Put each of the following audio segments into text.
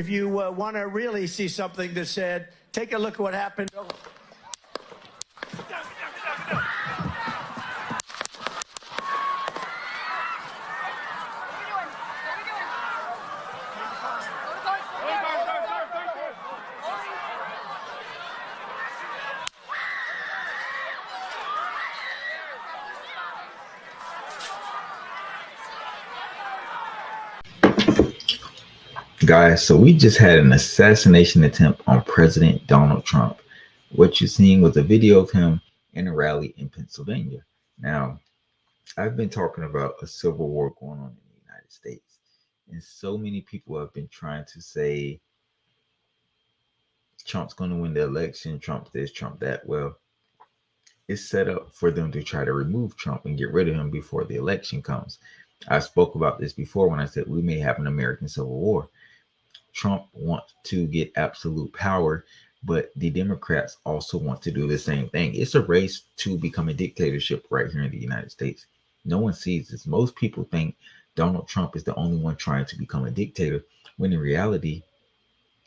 If you want to really see something that said, take a look at what happened. Guys, so we just had an assassination attempt on President Donald Trump. What you're seeing was a video of him in a rally in Pennsylvania. Now, I've been talking about a civil war going on in the United States, and so many people have been trying to say Trump's going to win the election, Trump this, Trump that. Well, it's set up for them to try to remove Trump and get rid of him before the election comes. I spoke about this before when I said we may have an American civil war. Trump wants to get absolute power, but the Democrats also want to do the same thing. It's a race to become a dictatorship right here in the United States. No one sees this. Most people think Donald Trump is the only one trying to become a dictator, when in reality,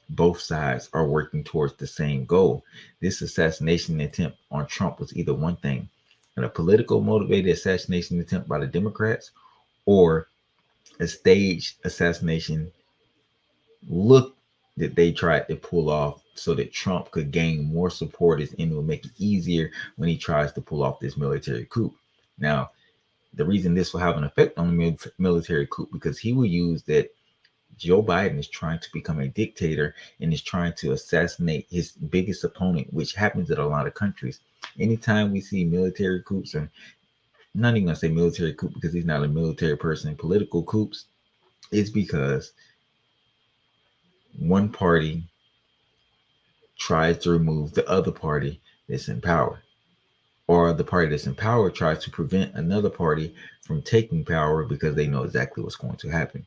both sides are working towards the same goal. This assassination attempt on Trump was either one thing, a political motivated assassination attempt by the Democrats, or a staged assassination look that they tried to pull off so that Trump could gain more supporters, and it will make it easier when he tries to pull off this military coup. Now, the reason this will have an effect on the military coup, because he will use that Joe Biden is trying to become a dictator and is trying to assassinate his biggest opponent, which happens in a lot of countries. Anytime we see military coups, or I'm not even going to say military coup because he's not a military person, political coups, it's because one party tries to remove the other party that's in power, or the party that's in power tries to prevent another party from taking power because they know exactly what's going to happen.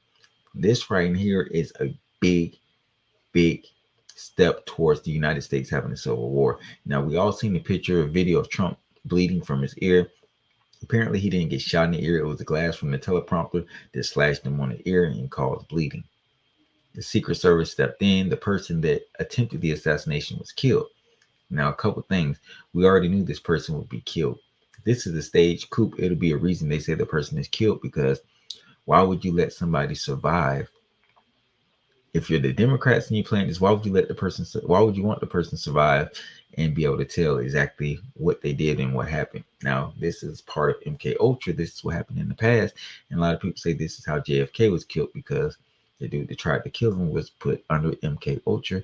This right here is a big step towards the United States having a civil war. Now, we all seen the picture, a video of Trump bleeding from his ear. Apparently, he didn't get shot in the ear. It was the glass from the teleprompter that slashed him on the ear and caused bleeding. The Secret Service stepped in. The person that attempted the assassination was killed. Now, a couple things. We already knew this person would be killed. If this is a staged coup, it'll be a reason they say the person is killed, because why would you let somebody survive? If you're the Democrats and you plan this, why would you want the person to survive and be able to tell exactly what they did and what happened? Now, this is part of MK Ultra. This is what happened in the past. And a lot of people say this is how JFK was killed, because the dude that tried to kill him was put under MK Ultra,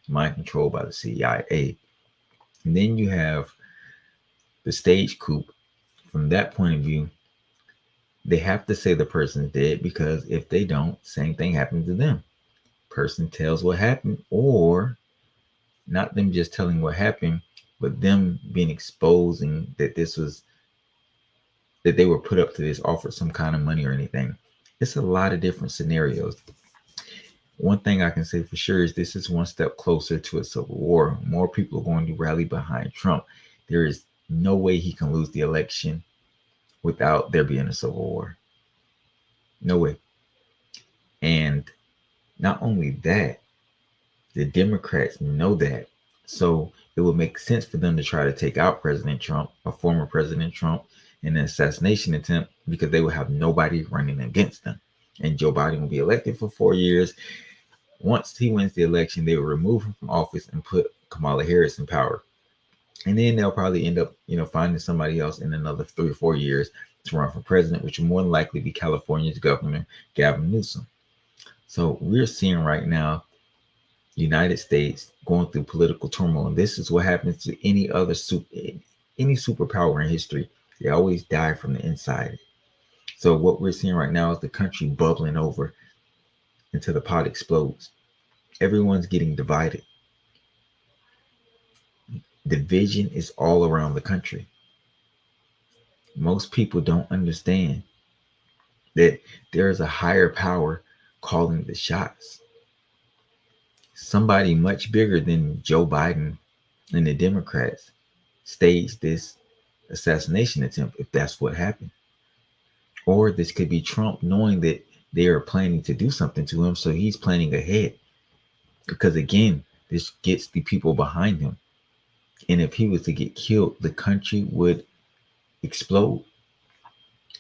mind control by the CIA. And then you have the stage coup. From that point of view, they have to say the person's dead, because if they don't, same thing happens to them. Person tells what happened, or not them just telling what happened, but them being exposing that they were put up to this, offered some kind of money or anything. It's a lot of different scenarios. One thing I can say for sure is this is one step closer to a civil war. More people are going to rally behind Trump. There is no way he can lose the election without there being a civil war. No way. And not only that, the Democrats know that. So it would make sense for them to try to take out President Trump, or former President Trump, in an assassination attempt, because they will have nobody running against them. And Joe Biden will be elected for 4 years. Once he wins the election, they will remove him from office and put Kamala Harris in power. And then they'll probably end up, finding somebody else in another 3 or 4 years to run for president, which will more than likely be California's Governor Gavin Newsom. So we're seeing right now United States going through political turmoil. And this is what happens to any superpower in history. They always die from the inside. So what we're seeing right now is the country bubbling over until the pot explodes. Everyone's getting divided. Division is all around the country. Most people don't understand that there is a higher power calling the shots. Somebody much bigger than Joe Biden and the Democrats staged this assassination attempt, if that's what happened. Or this could be Trump knowing that they are planning to do something to him, so he's planning ahead. Because again, this gets the people behind him. And if he was to get killed, the country would explode.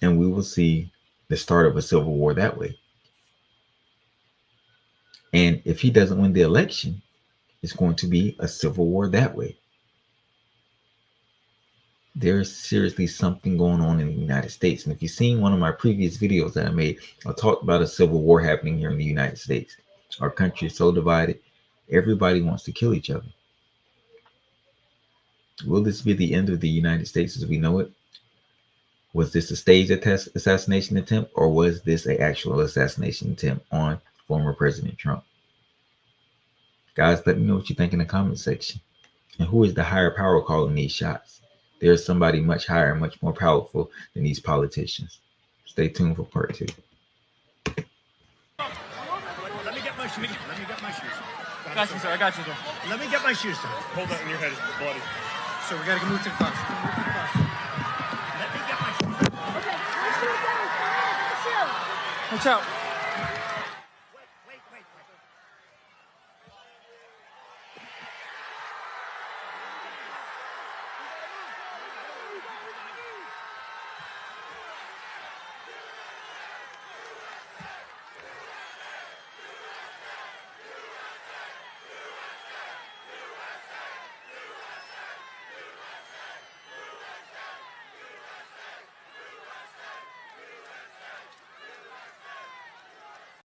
And we will see the start of a civil war that way. And if he doesn't win the election, it's going to be a civil war that way. There's seriously something going on in the United States. And if you've seen one of my previous videos that I made, I talked about a civil war happening here in the United States. Our country is so divided. Everybody wants to kill each other. Will this be the end of the United States as we know it? Was this a staged assassination attempt, or was this an actual assassination attempt on former President Trump? Guys, let me know what you think in the comment section. And who is the higher power calling these shots? There's somebody much higher, much more powerful than these politicians. Stay tuned for part 2. Let me get my shoes. Let me get my shoes. I got you, sir. I got you, sir. Let me get my shoes, sir. Hold that in your head. It's bloody. So we got to move to the bus. Let me get my shoes. Watch out.